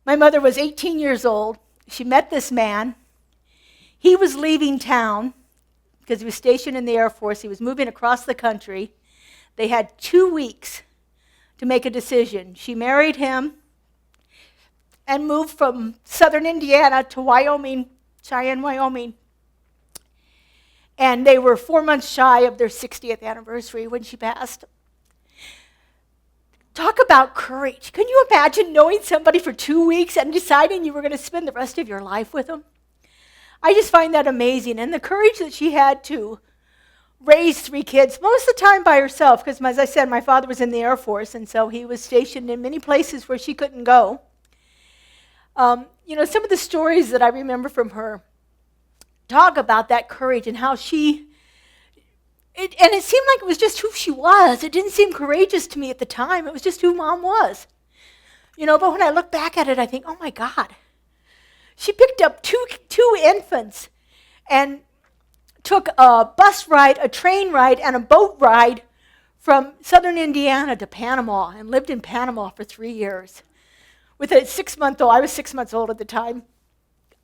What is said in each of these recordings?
My mother was 18 years old. She met this man. He was leaving town because he was stationed in the Air Force. He was moving across the country. They had 2 weeks to make a decision. She married him and moved from southern Indiana to Wyoming, Cheyenne, Wyoming. And they were 4 months shy of their 60th anniversary when she passed. Talk about courage. Can you imagine knowing somebody for 2 weeks and deciding you were going to spend the rest of your life with them? I just find that amazing. And the courage that she had to raise 3 kids, most of the time by herself, because as I said, my father was in the Air Force, and so he was stationed in many places where she couldn't go. Some of the stories that I remember from her talk about that courage and how and it seemed like it was just who she was. It didn't seem courageous to me at the time. It was just who Mom was. But when I look back at it, I think, oh my God. She picked up two infants and took a bus ride, a train ride, and a boat ride from southern Indiana to Panama and lived in Panama for 3 years. With a 6-month-old, I was 6 months old at the time.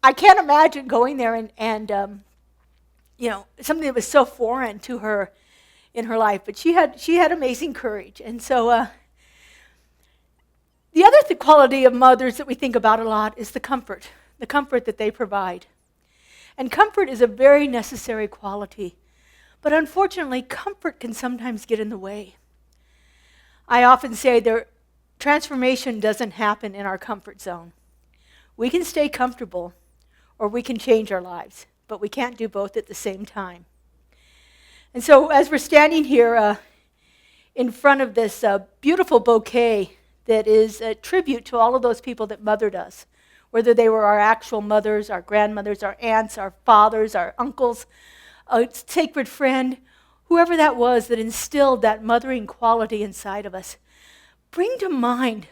I can't imagine going there and something that was so foreign to her in her life. But she had amazing courage. And so the other quality of mothers that we think about a lot is the comfort that they provide. And comfort is a very necessary quality. But unfortunately, comfort can sometimes get in the way. I often say transformation doesn't happen in our comfort zone. We can stay comfortable or we can change our lives, but we can't do both at the same time. And so as we're standing here in front of this beautiful bouquet that is a tribute to all of those people that mothered us, whether they were our actual mothers, our grandmothers, our aunts, our fathers, our uncles, a sacred friend, whoever that was that instilled that mothering quality inside of us, bring to mind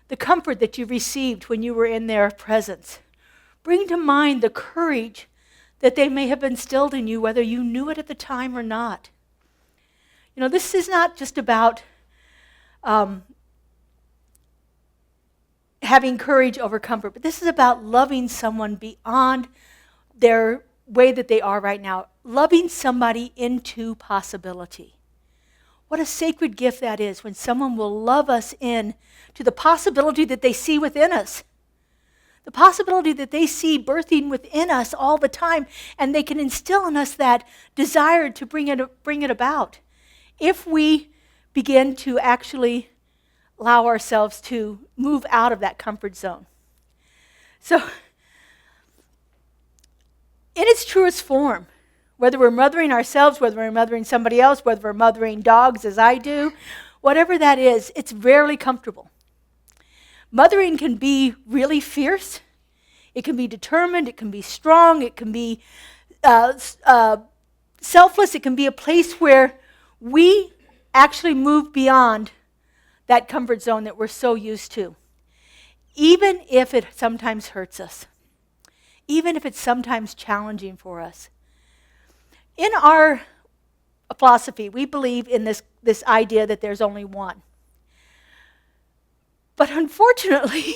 the comfort that you received when you were in their presence. Bring to mind the courage that they may have instilled in you, whether you knew it at the time or not. This is not just about having courage over comfort, but this is about loving someone beyond their way that they are right now, loving somebody into possibility. What a sacred gift that is when someone will love us in to the possibility that they see within us. The possibility that they see birthing within us all the time, and they can instill in us that desire to bring it about. If we begin to actually allow ourselves to move out of that comfort zone. So, in its truest form, whether we're mothering ourselves, whether we're mothering somebody else, whether we're mothering dogs as I do, whatever that is, it's rarely comfortable. Mothering can be really fierce. It can be determined. It can be strong. It can be selfless. It can be a place where we actually move beyond that comfort zone that we're so used to, even if it sometimes hurts us, even if it's sometimes challenging for us. In our philosophy, we believe in this idea that there's only one. But unfortunately,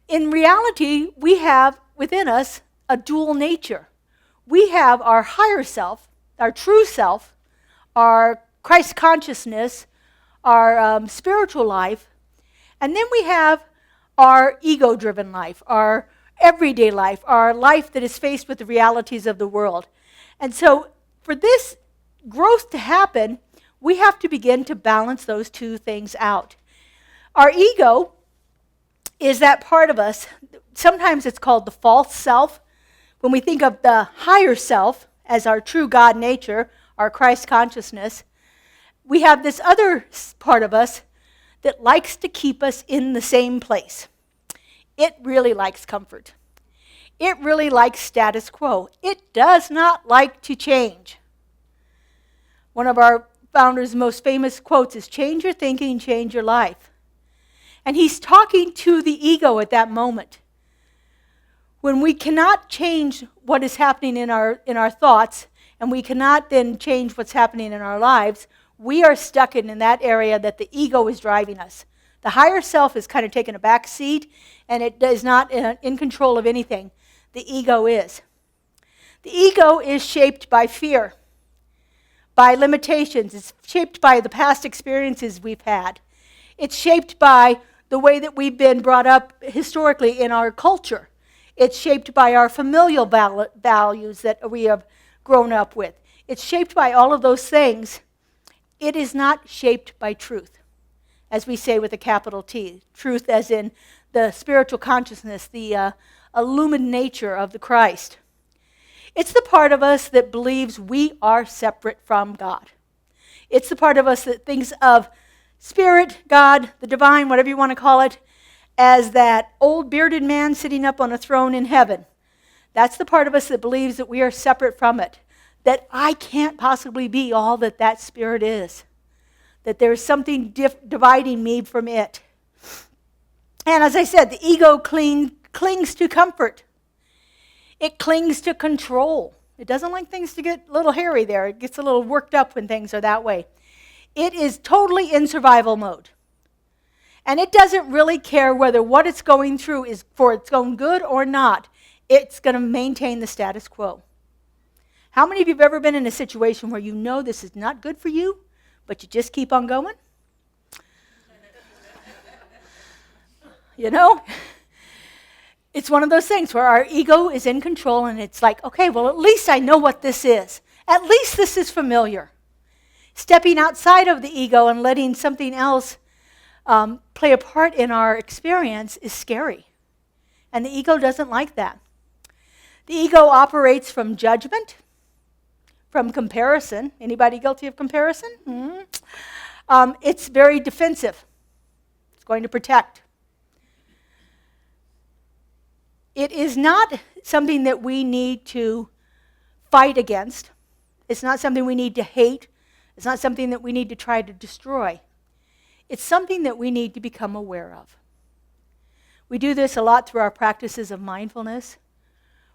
in reality, we have within us a dual nature. We have our higher self, our true self, our Christ consciousness, our spiritual life, and then we have our ego-driven life, our everyday life, our life that is faced with the realities of the world. And so for this growth to happen, we have to begin to balance those two things out. Our ego is that part of us, sometimes it's called the false self. When we think of the higher self as our true God nature, our Christ consciousness, we have this other part of us that likes to keep us in the same place. It really likes comfort. It really likes status quo. It does not like to change. One of our founder's most famous quotes is, "Change your thinking, change your life." And he's talking to the ego at that moment. When we cannot change what is happening in our thoughts, and we cannot then change what's happening in our lives, we are stuck in that area that the ego is driving us. The higher self is kind of taking a back seat, and it is not in control of anything. The ego is. The ego is shaped by fear, by limitations. It's shaped by the past experiences we've had. It's shaped by the way that we've been brought up historically in our culture. It's shaped by our familial values that we have grown up with. It's shaped by all of those things. It is not shaped by truth, as we say with a capital T. Truth as in the spiritual consciousness, the illumined nature of the Christ. It's the part of us that believes we are separate from God. It's the part of us that thinks of Spirit, God, the divine, whatever you want to call it, as that old bearded man sitting up on a throne in heaven. That's the part of us that believes that we are separate from it, that I can't possibly be all that that Spirit is, that there's something dividing me from it. And as I said, the ego clings to comfort. It clings to control. It doesn't like things to get a little hairy there. It gets a little worked up when things are that way. It is totally in survival mode. And it doesn't really care whether what it's going through is for its own good or not. It's going to maintain the status quo. How many of you have ever been in a situation where you know this is not good for you, but you just keep on going? You know? It's one of those things where our ego is in control and it's like, okay, well, at least I know what this is. At least this is familiar. Stepping outside of the ego and letting something else play a part in our experience is scary. And the ego doesn't like that. The ego operates from judgment, from comparison. Anybody guilty of comparison? Mm-hmm. It's very defensive. It's going to protect. It is not something that we need to fight against. It's not something we need to hate. It's not something that we need to try to destroy. It's something that we need to become aware of. We do this a lot through our practices of mindfulness,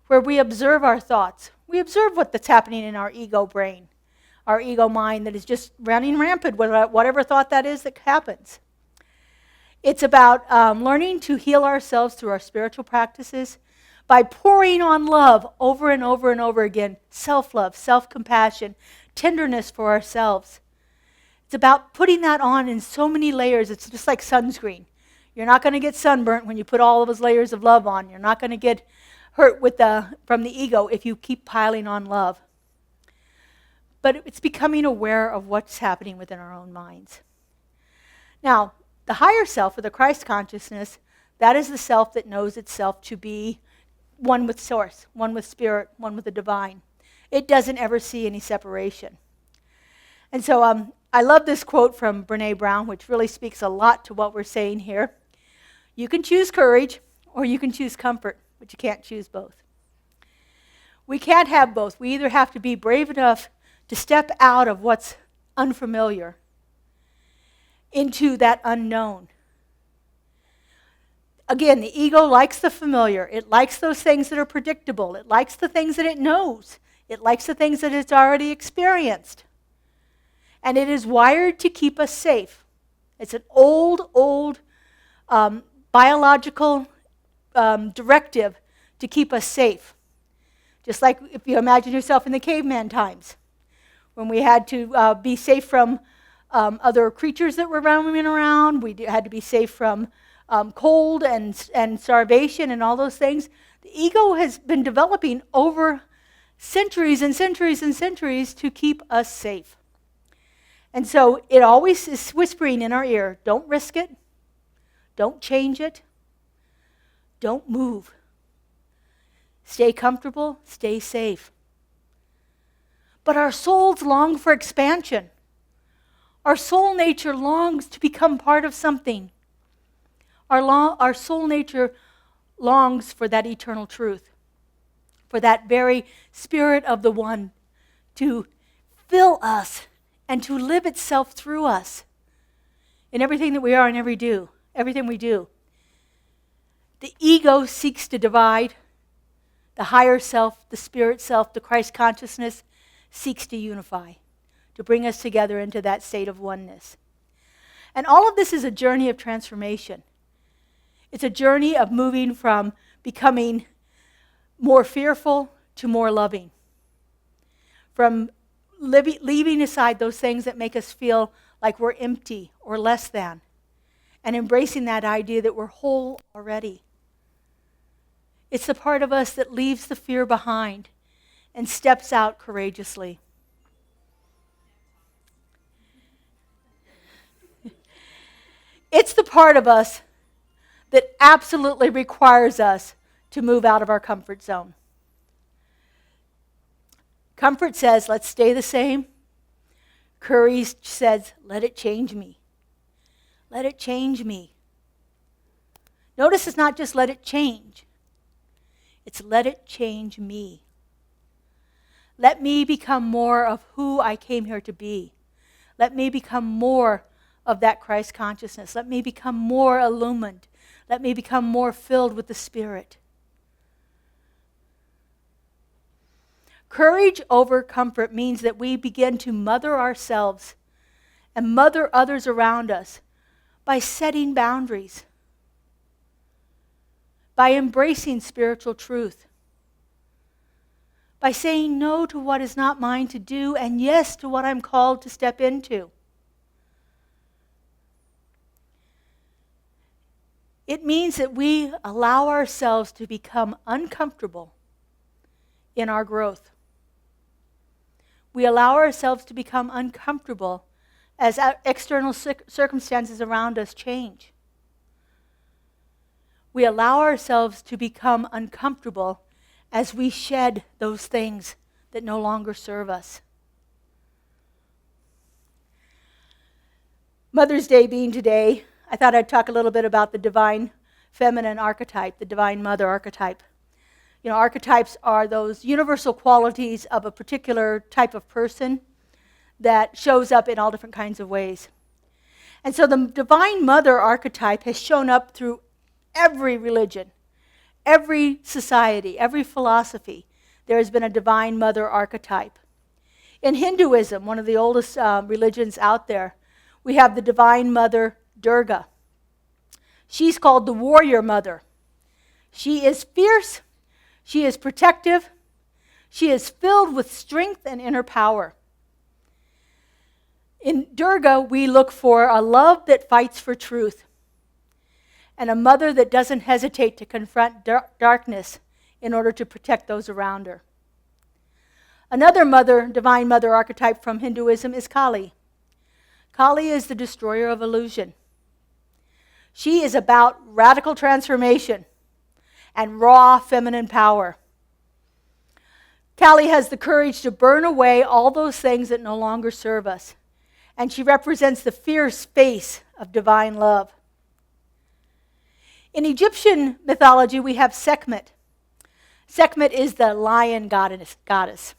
where we observe our thoughts. We observe what's happening in our ego brain, our ego mind that is just running rampant with whatever thought that is that happens. It's about learning to heal ourselves through our spiritual practices by pouring on love over and over and over again, self-love, self-compassion, tenderness for ourselves. It's about putting that on in so many layers. It's just like sunscreen. You're not going to get sunburnt when you put all of those layers of love on. You're not going to get hurt from the ego if you keep piling on love. But it's becoming aware of what's happening within our own minds. Now, the higher self, or the Christ consciousness, that is the self that knows itself to be one with Source, one with Spirit, one with the divine. It doesn't ever see any separation. And so I love this quote from Brené Brown, which really speaks a lot to what we're saying here. You can choose courage, or you can choose comfort, but you can't choose both. We can't have both. We either have to be brave enough to step out of what's unfamiliar into that unknown. Again, the ego likes the familiar. It likes those things that are predictable. It likes the things that it knows. It likes the things that it's already experienced. And it is wired to keep us safe. It's an old biological directive to keep us safe. Just like if you imagine yourself in the caveman times, when we had to be safe from other creatures that were roaming around. We had to be safe from cold and starvation and all those things. The ego has been developing over centuries and centuries and centuries to keep us safe. And so it always is whispering in our ear, don't risk it, don't change it, don't move. Stay comfortable, stay safe. But our souls long for expansion. Our soul nature longs to become part of something. Our soul nature longs for that eternal truth, for that very Spirit of the One to fill us and to live itself through us in everything that we are and everything we do. The ego seeks to divide. The higher self, the spirit self, the Christ consciousness seeks to unify, to bring us together into that state of oneness. And all of this is a journey of transformation. It's a journey of moving from becoming more fearful to more loving. From leaving aside those things that make us feel like we're empty or less than, and embracing that idea that we're whole already. It's the part of us that leaves the fear behind and steps out courageously. It's the part of us that absolutely requires us to move out of our comfort zone. Comfort says, let's stay the same. Courage says, let it change me. Let it change me. Notice it's not just let it change. It's let it change me. Let me become more of who I came here to be. Let me become more of that Christ consciousness. Let me become more illumined. Let me become more filled with the Spirit. Courage over comfort means that we begin to mother ourselves and mother others around us by setting boundaries, by embracing spiritual truth, by saying no to what is not mine to do and yes to what I'm called to step into. It means that we allow ourselves to become uncomfortable in our growth. We allow ourselves to become uncomfortable as our external circumstances around us change. We allow ourselves to become uncomfortable as we shed those things that no longer serve us. Mother's Day being today, I thought I'd talk a little bit about the divine feminine archetype, the divine mother archetype. You know, archetypes are those universal qualities of a particular type of person that shows up in all different kinds of ways. And so the divine mother archetype has shown up through every religion, every society, every philosophy. There has been a divine mother archetype. In Hinduism, one of the oldest religions out there, we have the divine mother Durga. She's called the warrior mother. She is fierce. She is protective. She is filled with strength and inner power. In Durga, we look for a love that fights for truth and a mother that doesn't hesitate to confront darkness in order to protect those around her. Another divine mother archetype from Hinduism is Kali. Kali is the destroyer of illusion. She is about radical transformation and raw feminine power. Kali has the courage to burn away all those things that no longer serve us. And she represents the fierce face of divine love. In Egyptian mythology, we have Sekhmet. Sekhmet is the lion goddess.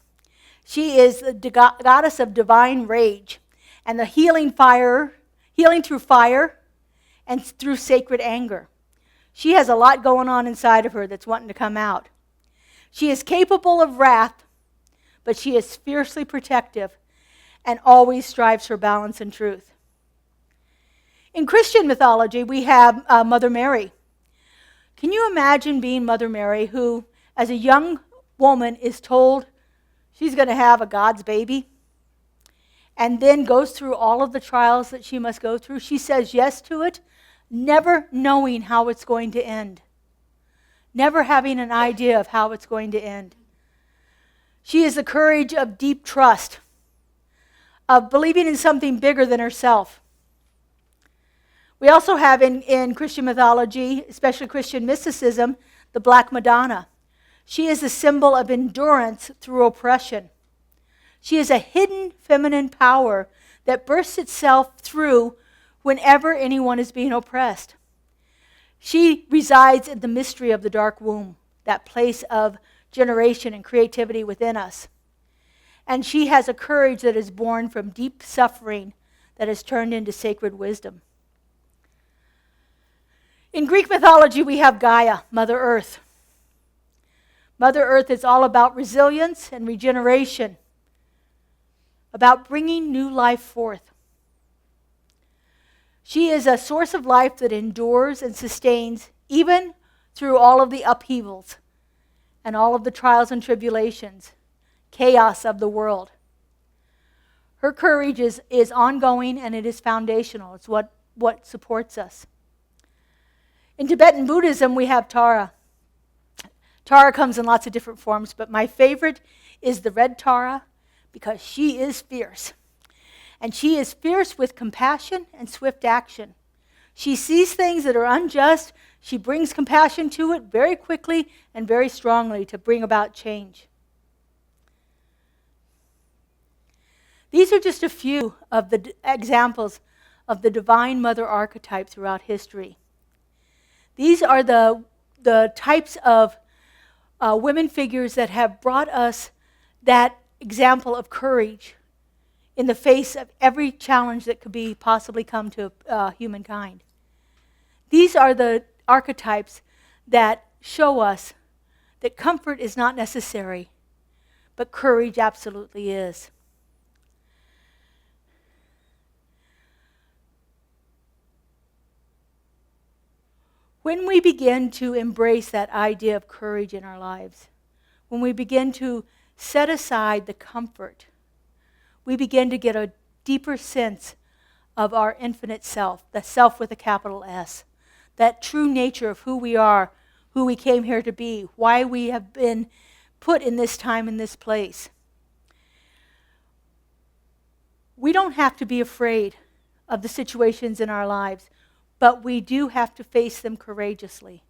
She is the goddess of divine rage and the healing through fire and through sacred anger. She has a lot going on inside of her that's wanting to come out. She is capable of wrath, but she is fiercely protective and always strives for balance and truth. In Christian mythology, we have Mother Mary. Can you imagine being Mother Mary, who, as a young woman, is told she's going to have a God's baby, and then goes through all of the trials that she must go through? She says yes to it, never knowing how it's going to end, never having an idea of how it's going to end. She is the courage of deep trust, of believing in something bigger than herself. We also have in Christian mythology, especially Christian mysticism, the Black Madonna. She is a symbol of endurance through oppression. She is a hidden feminine power that bursts itself through whenever anyone is being oppressed. She resides in the mystery of the dark womb, that place of generation and creativity within us. And she has a courage that is born from deep suffering that is turned into sacred wisdom. In Greek mythology, we have Gaia, Mother Earth. Mother Earth is all about resilience and regeneration, about bringing new life forth. She is a source of life that endures and sustains even through all of the upheavals and all of the trials and tribulations, chaos of the world. Her courage is ongoing and it is foundational. It's what supports us. In Tibetan Buddhism, we have Tara. Tara comes in lots of different forms, but my favorite is the red Tara because she is fierce. And she is fierce with compassion and swift action. She sees things that are unjust. She brings compassion to it very quickly and very strongly to bring about change. These are just a few of the examples of the Divine Mother archetype throughout history. These are the types of women figures that have brought us that example of courage in the face of every challenge that could be possibly come to humankind. These are the archetypes that show us that comfort is not necessary, but courage absolutely is. When we begin to embrace that idea of courage in our lives, when we begin to set aside the comfort, we begin to get a deeper sense of our infinite self, the self with a capital S, that true nature of who we are, who we came here to be, why we have been put in this time, in this place. We don't have to be afraid of the situations in our lives, but we do have to face them courageously.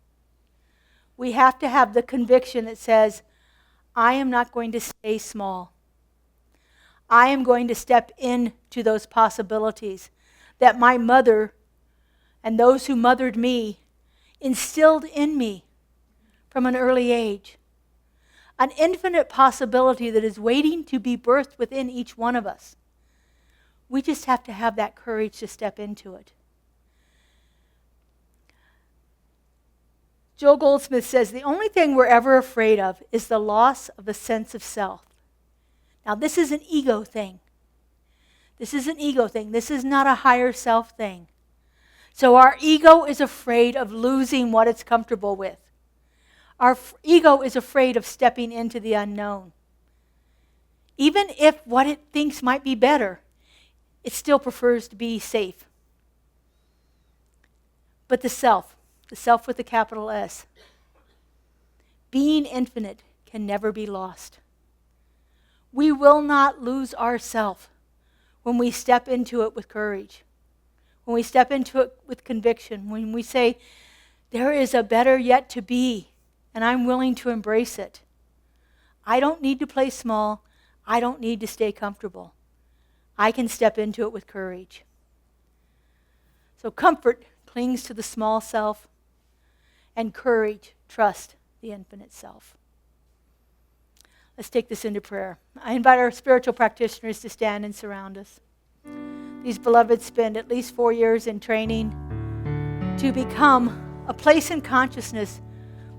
We have to have the conviction that says, I am not going to stay small. I am going to step into those possibilities that my mother and those who mothered me instilled in me from an early age. An infinite possibility that is waiting to be birthed within each one of us. We just have to have that courage to step into it. Joel Goldsmith says, the only thing we're ever afraid of is the loss of a sense of self. Now, this is an ego thing. This is an ego thing. This is not a higher self thing. So our ego is afraid of losing what it's comfortable with. Our ego is afraid of stepping into the unknown. Even if what it thinks might be better, it still prefers to be safe. But the self with a capital S, being infinite can never be lost. We will not lose ourself when we step into it with courage, when we step into it with conviction, when we say, there is a better yet to be, and I'm willing to embrace it. I don't need to play small. I don't need to stay comfortable. I can step into it with courage. So comfort clings to the small self, and courage trusts the infinite self. Let's take this into prayer. I invite our spiritual practitioners to stand and surround us. These beloveds spend at least 4 years in training to become a place in consciousness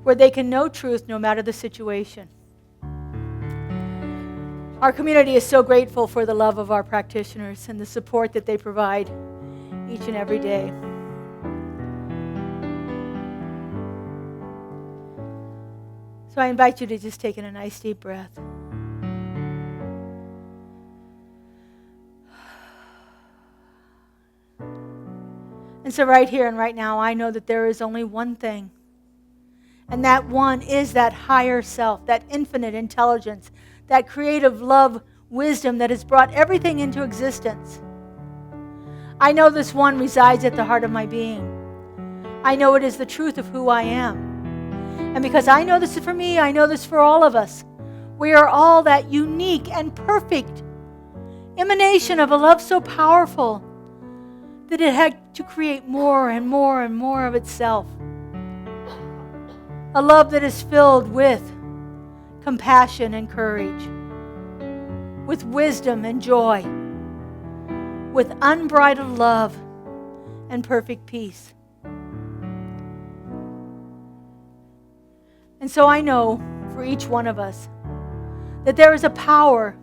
where they can know truth no matter the situation. Our community is so grateful for the love of our practitioners and the support that they provide each and every day. So I invite you to just take in a nice deep breath. And so right here and right now, I know that there is only one thing. And that one is that higher self, that infinite intelligence, that creative love, wisdom that has brought everything into existence. I know this one resides at the heart of my being. I know it is the truth of who I am. And because I know this is for me, I know this for all of us. We are all that unique and perfect emanation of a love so powerful that it had to create more and more and more of itself. A love that is filled with compassion and courage, with wisdom and joy, with unbridled love and perfect peace. And so I know for each one of us that there is a power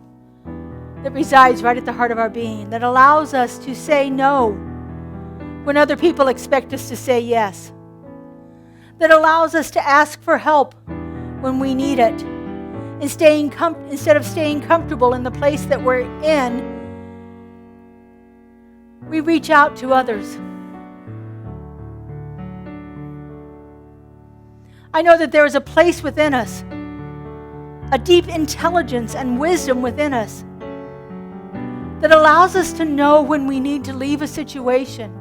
that resides right at the heart of our being that allows us to say no when other people expect us to say yes. That allows us to ask for help when we need it. Instead of staying comfortable in the place that we're in, we reach out to others. I know that there is a place within us, a deep intelligence and wisdom within us that allows us to know when we need to leave a situation,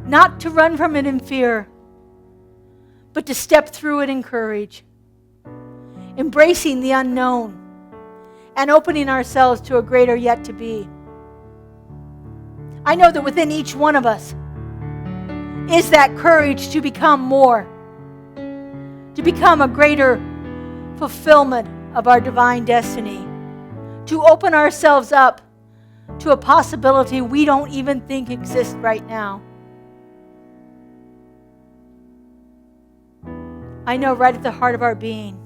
not to run from it in fear, but to step through it in courage, embracing the unknown and opening ourselves to a greater yet to be. I know that within each one of us is that courage to become more, to become a greater fulfillment of our divine destiny, to open ourselves up to a possibility we don't even think exists right now. I know right at the heart of our being,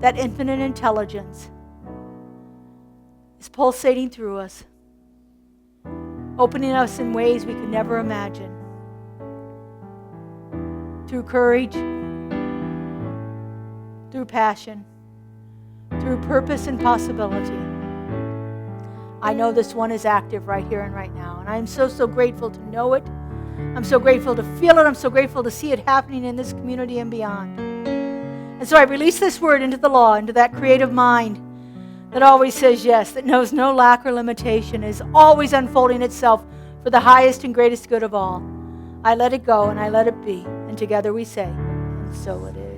that infinite intelligence is pulsating through us, opening us in ways we could never imagine. Through courage, through passion, through purpose and possibility. I know this one is active right here and right now, and I'm so grateful to know it. I'm so grateful to feel it. I'm so grateful to see it happening in this community and beyond. And so I release this word into the law, into that creative mind that always says yes, that knows no lack or limitation, is always unfolding itself for the highest and greatest good of all. I let it go and I let it be. And together we say, and so it is.